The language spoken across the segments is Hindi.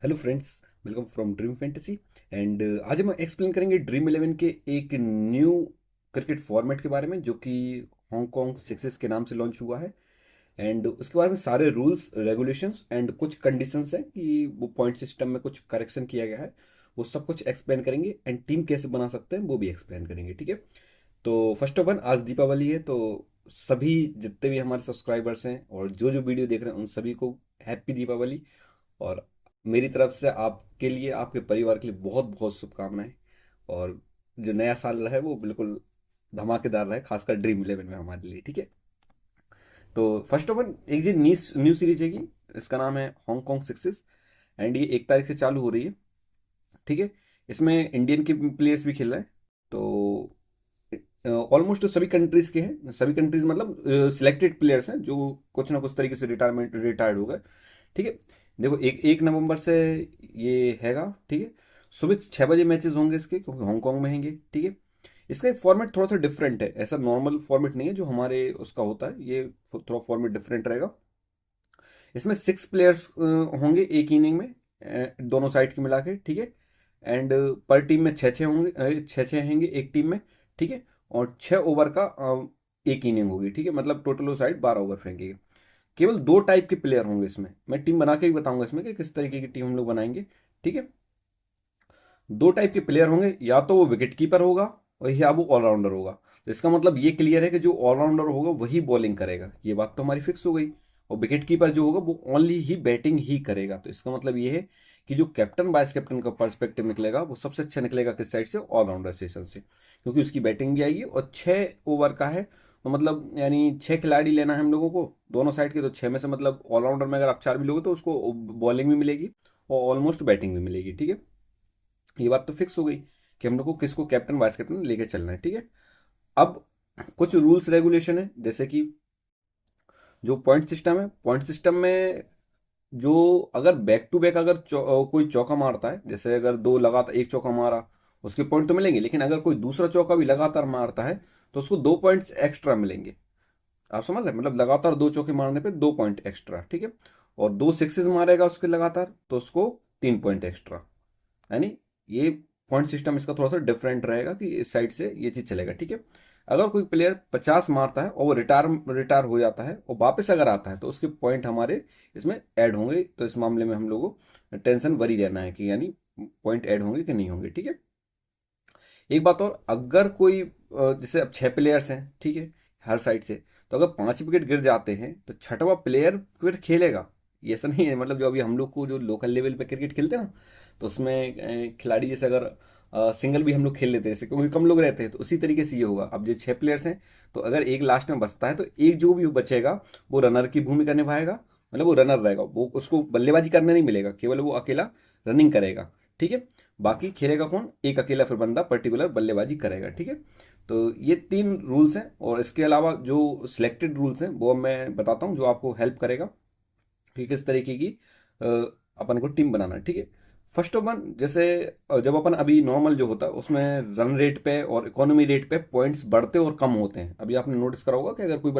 Hello friends, welcome from dream fantasy. And आज हम एक्सप्लेन करेंगे ड्रीम 11 के एक न्यू क्रिकेट फॉर्मेट के बारे में जो कि हांगकांग सिक्सेस के नाम से लॉन्च हुआ है। एंड उसके बारे में सारे रूल्स रेगुलेशंस एंड कुछ कंडीशंस हैं कि वो पॉइंट सिस्टम में कुछ करेक्शन किया गया है, वो सब कुछ एक्सप्लेन करेंगे। एंड टीम कैसे बना सकते हैं वो भी एक्सप्लेन करेंगे, ठीक है। तो फर्स्ट ऑफ ऑल आज दीपावली है, तो सभी जितने भी हमारे सब्सक्राइबर्स हैं और जो जो वीडियो देख रहे हैं उन सभी को हैप्पी दीपावली। और मेरी तरफ से आपके लिए, आपके परिवार के लिए बहुत बहुत शुभकामनाएं। और जो नया साल है वो बिल्कुल धमाकेदार रहे, खासकर ड्रीम इलेवन में हमारे लिए, ठीक है। तो फर्स्ट ऑफ ऑल एक जी न्यू सीरीज है कि इसका नाम है हांगकांग सिक्सेस। एंड ये 1 तारीख से चालू हो रही है, ठीक है। इसमें इंडियन के प्लेयर्स भी खेल रहे हैं। तो ऑलमोस्ट सभी कंट्रीज के हैं, सभी कंट्रीज मतलब सिलेक्टेड प्लेयर्स हैं जो कुछ ना कुछ तरीके से रिटायर्ड हो गए, ठीक है। देखो, 1 नवंबर से ये हैगा, ठीक है। सुबह 6 बजे मैचेस होंगे इसके, क्योंकि हांगकांग में होंगे, ठीक है। इसका एक फॉर्मेट थोड़ा सा डिफरेंट है, ऐसा नॉर्मल फॉर्मेट नहीं है जो हमारे उसका होता है, ये थोड़ा फॉर्मेट डिफरेंट रहेगा। इसमें 6 प्लेयर्स होंगे एक इनिंग में, दोनों साइड के मिला के, ठीक है। एंड पर टीम में 6-6 होंगे, 6-6 होंगे एक टीम में, ठीक है। और 6 ओवर का एक इनिंग होगी, ठीक है। मतलब टोटल वो साइड 12 ओवर फेंकेगी। केवल 2 टाइप के प्लेयर होंगे इसमें, मैं टीम बना के भी बताऊंगा इसमें कि किस तरीके की टीम हम लोग बनाएंगे, ठीक है। 2 टाइप के प्लेयर होंगे, या तो वो विकेट कीपर होगा और या वो ऑलराउंडर होगा। तो इसका मतलब ये क्लियर है कि जो ऑलराउंडर होगा वही बॉलिंग करेगा, ये बात तो हमारी फिक्स हो गई। और विकेट कीपर जो होगा वो ओनली ही बैटिंग ही करेगा। तो इसका मतलब ये है कि जो कैप्टन वाइस कैप्टन का पर्सपेक्टिव निकलेगा वो सबसे अच्छा निकलेगा किस साइड से, ऑलराउंडर सेशन से, क्योंकि उसकी बैटिंग भी आएगी। और 6 ओवर का है, तो मतलब यानी 6 खिलाड़ी लेना है हम लोगों को दोनों साइड के। तो 6 में से मतलब ऑलराउंडर में अगर आप 4 भी लोगे तो उसको बॉलिंग भी मिलेगी और ऑलमोस्ट बैटिंग भी मिलेगी, ठीक है। ये बात तो फिक्स हो गई कि हम लोग को किसको कैप्टन वाइस कैप्टन लेके चलना है, ठीक है। अब कुछ रूल्स रेगुलेशन है, जैसे कि जो पॉइंट सिस्टम है, पॉइंट सिस्टम में जो अगर बैक टू बैक अगर कोई चौका मारता है, जैसे अगर दो लगातार एक चौका मारा, उसके पॉइंट तो मिलेंगे। लेकिन अगर कोई दूसरा चौका भी लगातार मारता है तो उसको 2 पॉइंट्स एक्स्ट्रा मिलेंगे। आप समझ रहे हैं, मतलब लगातार 2 चौके मारने पे 2 पॉइंट एक्स्ट्रा, ठीक है। और 2 सिक्सेस मारेगा उसके लगातार तो उसको 3 पॉइंट एक्स्ट्रा। यानी ये पॉइंट सिस्टम इसका थोड़ा सा डिफरेंट रहेगा कि इस साइड से ये चीज चलेगा, ठीक है। अगर कोई प्लेयर 50 मारता है और वो रिटायर हो जाता है और वापस अगर आता है तो उसके पॉइंट हमारे इसमें ऐड होंगे। तो इस मामले में हम लोगों को टेंशन वरी रहना है कि यानी पॉइंट ऐड होंगे कि नहीं होंगे, ठीक है। एक बात और, अगर कोई जैसे अब 6 प्लेयर्स हैं, ठीक है, हर साइड से, तो अगर 5 विकेट गिर जाते हैं तो छठवां प्लेयर फिर खेलेगा। ये ऐसा नहीं है, मतलब जो अभी हम लोग को जो लोकल लेवल पे क्रिकेट खेलते हैं ना, तो उसमें खिलाड़ी जैसे अगर सिंगल भी हम लोग खेल लेते हैं जैसे, क्योंकि कम लोग रहते हैं, तो उसी तरीके से ये होगा। अब जो 6 प्लेयर्स हैं, तो अगर एक लास्ट में बचता है तो एक जो भी बचेगा वो रनर की भूमिका निभाएगा। मतलब वो रनर रहेगा, वो उसको बल्लेबाजी करने नहीं मिलेगा, केवल वो अकेला रनिंग करेगा, ठीक है। बाकी खेलेगा कौन, एक अकेला फिर बंदा पर्टिकुलर बल्लेबाजी करेगा, ठीक है। तो ये 3 रूल्स हैं, और इसके अलावा जो सिलेक्टेड रूल्स हैं वो मैं बताता हूँ जो आपको हेल्प करेगा कि किस तरीके की अ, अपन को टीम बनाना है, ठीक है। फर्स्ट ऑफ ऑल जैसे जब अपन अभी नॉर्मल जो होता है उसमें रन रेट पे और इकोनॉमी रेट पे पॉइंट्स बढ़ते और कम होते हैं। अभी आपने नोटिस करा होगा कि अगर कोई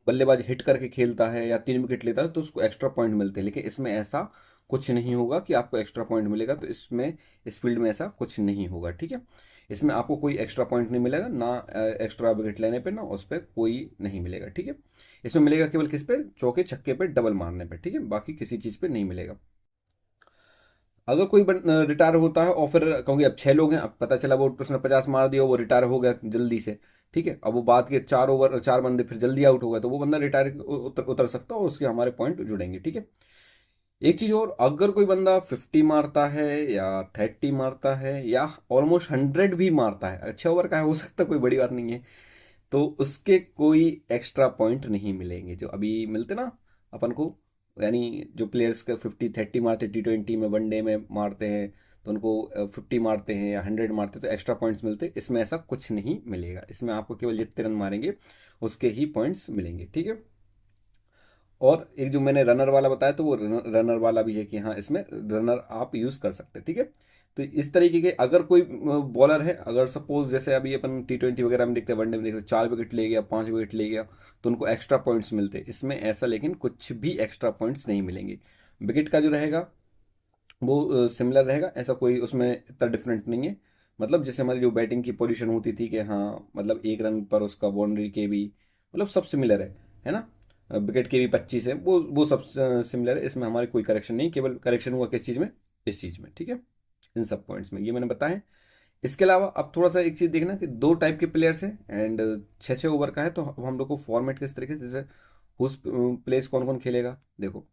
बल्लेबाज हिट करके खेलता है या 3 विकेट लेता है तो उसको एक्स्ट्रा पॉइंट मिलते हैं, लेकिन इसमें ऐसा कुछ नहीं होगा कि आपको एक्स्ट्रा पॉइंट मिलेगा। तो इसमें इस फील्ड में ऐसा कुछ नहीं होगा, ठीक है। इसमें आपको कोई एक्स्ट्रा पॉइंट नहीं मिलेगा ना, एक्स्ट्रा विकेट लेने पे ना उस पर कोई नहीं मिलेगा, ठीक है। इसमें मिलेगा केवल किस पे, चौके छक्के पे डबल मारने पे, ठीक है, बाकी किसी चीज पे नहीं मिलेगा। अगर कोई रिटायर होता है और फिर क्योंकि अब 6 लोग हैं, अब पता चला वो उसने 50 मार दिया, वो रिटायर हो गया जल्दी से, ठीक है। अब वो बाद के 4 ओवर 4 बंदे फिर जल्दी आउट हो गए, तो वो बंदा रिटायर उतर सकता है और उसके हमारे पॉइंट जुड़ेंगे, ठीक है। एक चीज और, अगर कोई बंदा 50 मारता है या 30 मारता है या ऑलमोस्ट 100 भी मारता है, 6 ओवर का है, हो सकता है, कोई बड़ी बात नहीं है, तो उसके कोई एक्स्ट्रा पॉइंट नहीं मिलेंगे जो अभी मिलते ना अपन को। यानी जो प्लेयर्स का 50-30 मारते T20 में, वनडे में मारते हैं, तो उनको 50 मारते हैं या 100 मारते हैं तो एक्स्ट्रा पॉइंट्स मिलते हैं। इसमें ऐसा कुछ नहीं मिलेगा, इसमें आपको केवल जितने रन मारेंगे उसके ही पॉइंट्स मिलेंगे, ठीक है। और एक जो मैंने रनर वाला बताया, तो वो रनर वाला भी है कि हाँ, इसमें रनर आप यूज कर सकते हैं, ठीक है। तो इस तरीके के अगर कोई बॉलर है, अगर सपोज जैसे अभी अपन T20 वगैरह में देखते हैं, वनडे में देखते हैं, 4 विकेट ले गया, 5 विकेट ले गया, तो उनको एक्स्ट्रा पॉइंट्स मिलते हैं। इसमें ऐसा लेकिन कुछ भी एक्स्ट्रा पॉइंट्स नहीं मिलेंगे। विकेट का जो रहेगा वो सिमिलर रहेगा, ऐसा कोई उसमें इतना डिफरेंट नहीं है। मतलब जैसे हमारी जो बैटिंग की पोजीशन होती थी कि हाँ मतलब 1 रन पर उसका बाउंड्री के भी मतलब सब सिमिलर है ना। विकेट के भी 25 है, वो सब सिमिलर है, इसमें हमारी कोई करेक्शन नहीं, केवल करेक्शन हुआ किस चीज़ में, इस चीज़ में, ठीक है। इन सब पॉइंट्स में ये मैंने बताया। इसके अलावा अब थोड़ा सा एक चीज़ देखना कि 2 टाइप के प्लेयर्स हैं एंड 6-6 ओवर का है, तो अब हम लोग को फॉर्मेट किस तरीके से, जैसे हुस प्लेस कौन कौन खेलेगा देखो।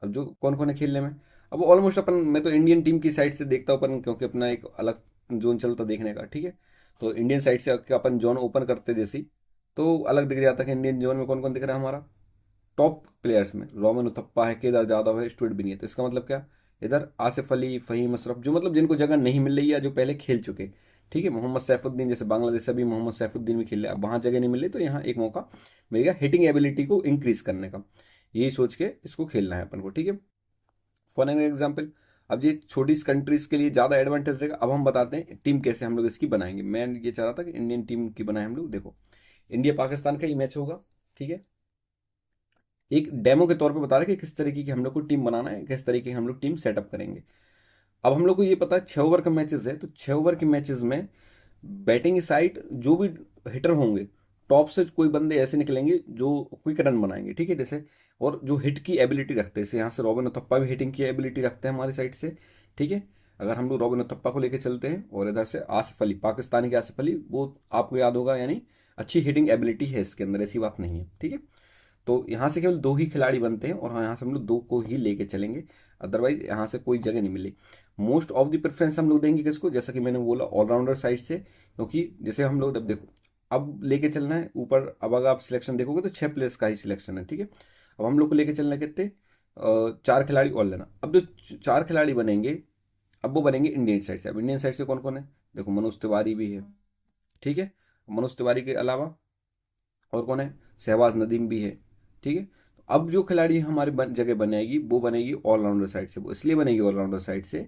अब जो कौन कौन है खेलने में, अब ऑलमोस्ट अपन, मैं तो इंडियन टीम की साइड से देखता हूँ अपन, क्योंकि अपना एक अलग जोन चलता देखने का, ठीक है। तो इंडियन साइड से अपन जोन ओपन करते जैसे ही, तो अलग दिख जाता है कि इंडियन जोन में कौन कौन दिख रहा है हमारा। टॉप प्लेयर्स में रोमन उथप्पा है, केदार जाधव है, स्टुअर्ट बिनी है। तो इसका मतलब क्या, इधर आसिफ अली, फहीम अशरफ, जो मतलब जिनको जगह नहीं मिल रही है, जो पहले खेल चुके, ठीक है। मोहम्मद सैफुद्दीन, जैसे बांग्लादेश से भी मोहम्मद सैफुद्दीन भी खेल रहे, अब वहां जगह नहीं मिल रही, तो यहाँ एक मौका मिलेगा हिटिंग एबिलिटी को इंक्रीज करने का, यही सोच के इसको खेलना है अपन को, ठीक है। फॉर एन एग्जाम्पल, अब ये छोटी कंट्रीज के लिए ज़्यादा एडवांटेज रहेगा। अब हम बताते हैं टीम कैसे हम लोग इसकी बनाएंगे। मैं ये चाह रहा था कि इंडियन टीम की बनाए हम लोग। देखो, इंडिया पाकिस्तान का ही मैच होगा, ठीक है। एक डेमो के तौर पे बता रहे हैं कि किस तरीके की हम लोग को टीम बनाना है, किस तरीके की हम लोग टीम सेटअप करेंगे। अब हम लोग को ये पता है 6 ओवर का मैचेस है, तो 6 ओवर के मैचेस में बैटिंग साइड जो भी हिटर होंगे, टॉप से कोई बंदे ऐसे निकलेंगे जो क्विक रन बनाएंगे, ठीक है, जैसे, और जो हिट की एबिलिटी रखते हैं, जैसे यहाँ से रॉबिन उथप्पा भी हिटिंग की एबिलिटी रखते हैं हमारी साइड से, ठीक है। अगर हम लोग रॉबिन उथप्पा को लेकर चलते हैं, और इधर से आसिफ अली, पाकिस्तानी के आसिफ अली, वो आपको याद होगा, यानी अच्छी हिटिंग एबिलिटी है इसके अंदर, ऐसी बात नहीं है, ठीक है। तो यहाँ से केवल 2 ही खिलाड़ी बनते हैं, और हाँ यहाँ से हम लोग 2 को ही लेके चलेंगे, अदरवाइज यहाँ से कोई जगह नहीं मिली। मोस्ट ऑफ द प्रेफरेंस हम लोग देंगे किसको, जैसा कि मैंने बोला ऑलराउंडर साइड से, क्योंकि जैसे हम लोग, अब देखो, अब लेके चलना है ऊपर। अब अगर आप सिलेक्शन देखोगे तो 6 प्लेयर्स का ही सिलेक्शन है, ठीक है। अब हम लोग को लेके चलना है कितने, 4 खिलाड़ी और लेना। अब जो 4 खिलाड़ी बनेंगे, अब वो बनेंगे इंडियन साइड से। अब इंडियन साइड से कौन कौन है, देखो मनोज तिवारी भी है, ठीक है। मनोज तिवारी के अलावा और कौन है, शहबाज नदीम भी है, ठीक है। तो अब जो खिलाड़ी हमारी जगह बनेगी, वो बनेगी ऑलराउंडर साइड से। वो इसलिए बनेगी ऑलराउंडर साइड से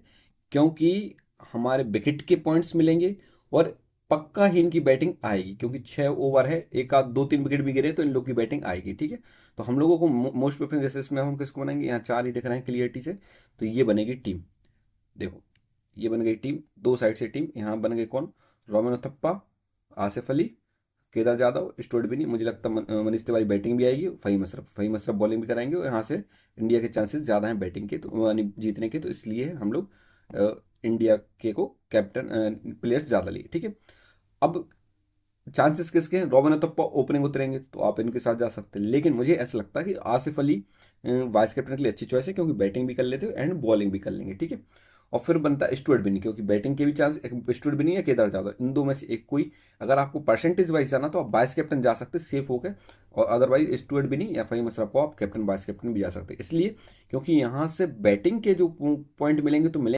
क्योंकि हमारे विकेट के पॉइंट्स मिलेंगे, और पक्का ही इनकी बैटिंग आएगी, क्योंकि 6 ओवर है, एक आध 2-3 विकेट भी गिरे तो इन लोग की बैटिंग आएगी, ठीक है। तो हम लोगों को मोस्ट प्रेफरेंस, जैसे इसमें हम किसको बनाएंगे, यहाँ 4 ही दिख रहे हैं क्लियरिटी से, तो ये बनेगी टीम। देखो, ये बन गई टीम, 2 साइड से टीम। यहाँ बन गए कौन, रोमन उथप्पा, आसिफ अली, केदार जाधव, स्टुअर्ट बिनी, मुझे लगता है मनीष तिवारी बैटिंग भी आएगी, फहीम अशरफ बॉलिंग भी कराएंगे, और यहाँ से इंडिया के चांसेस ज़्यादा हैं बैटिंग के, तो यानी जीतने के, तो इसलिए हम लोग इंडिया के को कैप्टन प्लेयर्स ज़्यादा लिए, ठीक है। अब चांसेस किसके हैं, रॉबिन उथप्पा ओपनिंग उतरेंगे, तो आप इनके साथ जा सकते हैं, लेकिन मुझे ऐसा लगता है कि आसिफ अली वाइस कैप्टन के लिए अच्छी चॉइस है, क्योंकि बैटिंग भी कर लेते हो एंड बॉलिंग भी कर लेंगे, ठीक है। और फिर बनता है स्टुअर्ट बिनी, क्योंकि बैटिंग के भी चांस, स्टुअर्ट बिनी या केदार जाधव, इन दो में से एक कोई, अगर आपको परसेंटेज वाइज जाना तो आप वाइस कैप्टन जा सकते सेफ होकर, और अदरवाइज स्टुअर्ट बिनी या फहीम अशरफ को आप कैप्टन वाइस कैप्टन भी जा सकते, इसलिए क्योंकि यहाँ से बैटिंग के जो पॉइंट मिलेंगे तो मिलेंगे।